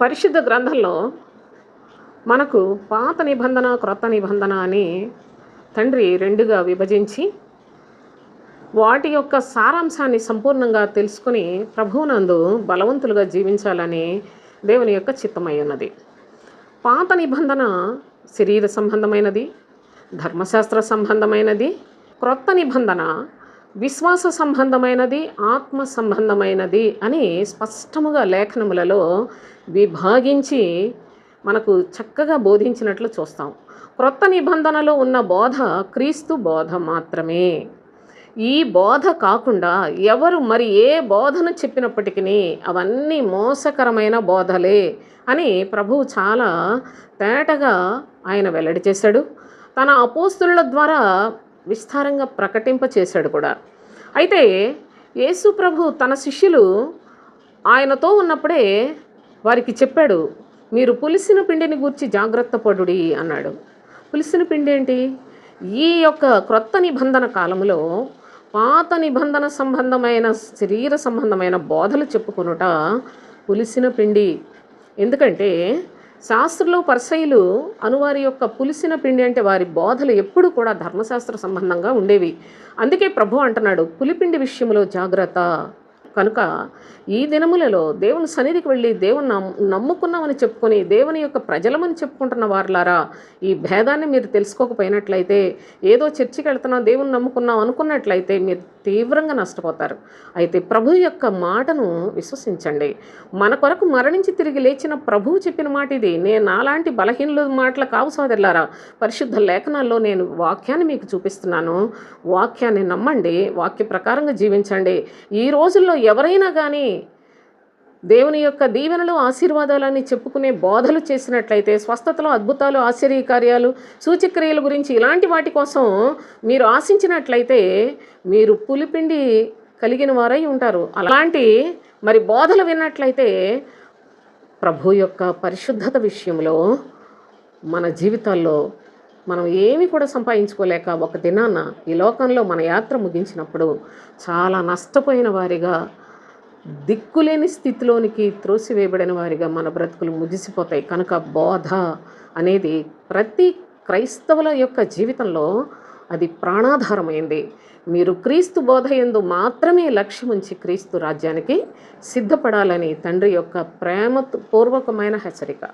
పరిశుద్ధ గ్రంథంలో మనకు పాత నిబంధన, క్రొత్త నిబంధన అని తండ్రి రెండుగా విభజించి వాటి యొక్క సారాంశాన్ని సంపూర్ణంగా తెలుసుకుని ప్రభువునందు బలవంతులుగా జీవించాలని దేవుని యొక్క చిత్తమై ఉన్నది. పాత నిబంధన శరీర సంబంధమైనది, ధర్మశాస్త్ర సంబంధమైనది. క్రొత్త నిబంధన విశ్వాస సంబంధమైనది, ఆత్మ సంబంధమైనది అని స్పష్టముగా లేఖనములలో విభాగించి మనకు చక్కగా బోధించినట్లు చూస్తాం. క్రొత్త నిబంధనలో ఉన్న బోధ క్రీస్తు బోధ మాత్రమే. ఈ బోధ కాకుండా ఎవరు మరి ఏ బోధను చెప్పినప్పటికీ అవన్నీ మోసకరమైన బోధలే అని ప్రభువు చాలా తేటగా ఆయన వెల్లడి చేశాడు. తన అపోస్తుల ద్వారా విస్తారంగా ప్రకటింపచేశాడు కూడా. అయితే యేసు ప్రభు తన శిష్యులు ఆయనతో ఉన్నప్పుడే వారికి చెప్పాడు, మీరు పులిసిన పిండిని గూర్చి జాగ్రత్త పడుడి అన్నాడు. పులిసిన పిండి ఏంటి? ఈ యొక్క క్రొత్త నిబంధన కాలంలో పాత నిబంధన సంబంధమైన శరీర సంబంధమైన బోధలు చెప్పుకొనుట పులిసిన పిండి. ఎందుకంటే శాస్త్రులు, పరిసయ్యులు అనువారి యొక్క పులిసిన పిండి అంటే వారి బోధలు ఎప్పుడు కూడా ధర్మశాస్త్ర సంబంధంగా ఉండేవి. అందుకే ప్రభు అంటున్నాడు, పులిపిండి విషయంలో జాగ్రత్త. కనుక ఈ దినములలో దేవుని సన్నిధికి వెళ్ళి దేవుని నమ్ముకున్నామని చెప్పుకొని దేవుని యొక్క ప్రజలమని చెప్పుకుంటున్న వారులారా, ఈ భేదాన్ని మీరు తెలుసుకోకపోయినట్లయితే, ఏదో చర్చికి వెళ్తున్నాం దేవుని నమ్ముకున్నాం అనుకున్నట్లయితే మీరు తీవ్రంగా నష్టపోతారు. అయితే ప్రభు యొక్క మాటను విశ్వసించండి. మన కొరకు మరణించి తిరిగి లేచిన ప్రభువు చెప్పిన మాట ఇది. నేను నాలాంటి బలహీనుల మాటలు కావు సోదరులారా, పరిశుద్ధ లేఖనాల్లో నేను వాక్యాన్ని మీకు చూపిస్తున్నాను. వాక్యాన్ని నమ్మండి, వాక్య ప్రకారంగా జీవించండి. ఈ రోజుల్లో ఎవరైనా కానీ దేవుని యొక్క దీవెనలు, ఆశీర్వాదాలని చెప్పుకునే బోధలు చేసినట్లయితే, స్వస్థతలు, అద్భుతాలు, ఆశ్చర్యకార్యాలు, సూచక్రియల గురించి ఇలాంటి వాటి కోసం మీరు ఆశించినట్లయితే మీరు పులిపిండి కలిగిన వారై ఉంటారు. అలాంటి మరి బోధలు విన్నట్లయితే ప్రభు యొక్క పరిశుద్ధత విషయంలో మన జీవితాల్లో మనం ఏమి కూడా సంపాదించుకోలేక ఒక దినాన ఈ లోకంలో మన యాత్ర ముగించినప్పుడు చాలా నష్టపోయిన వారిగా, దిక్కులేని స్థితిలోనికి త్రోసివేయబడిన వారిగా మన బ్రతుకులు ముగిసిపోతాయి. కనుక బోధ అనేది ప్రతి క్రైస్తవుల యొక్క జీవితంలో అది ప్రాణాధారమైంది. మీరు క్రీస్తు బోధ యందు మాత్రమే లక్ష్యం ఉంచి క్రీస్తు రాజ్యానికి సిద్ధపడాలని తండ్రి యొక్క ప్రేమపూర్వకమైన హెచ్చరిక.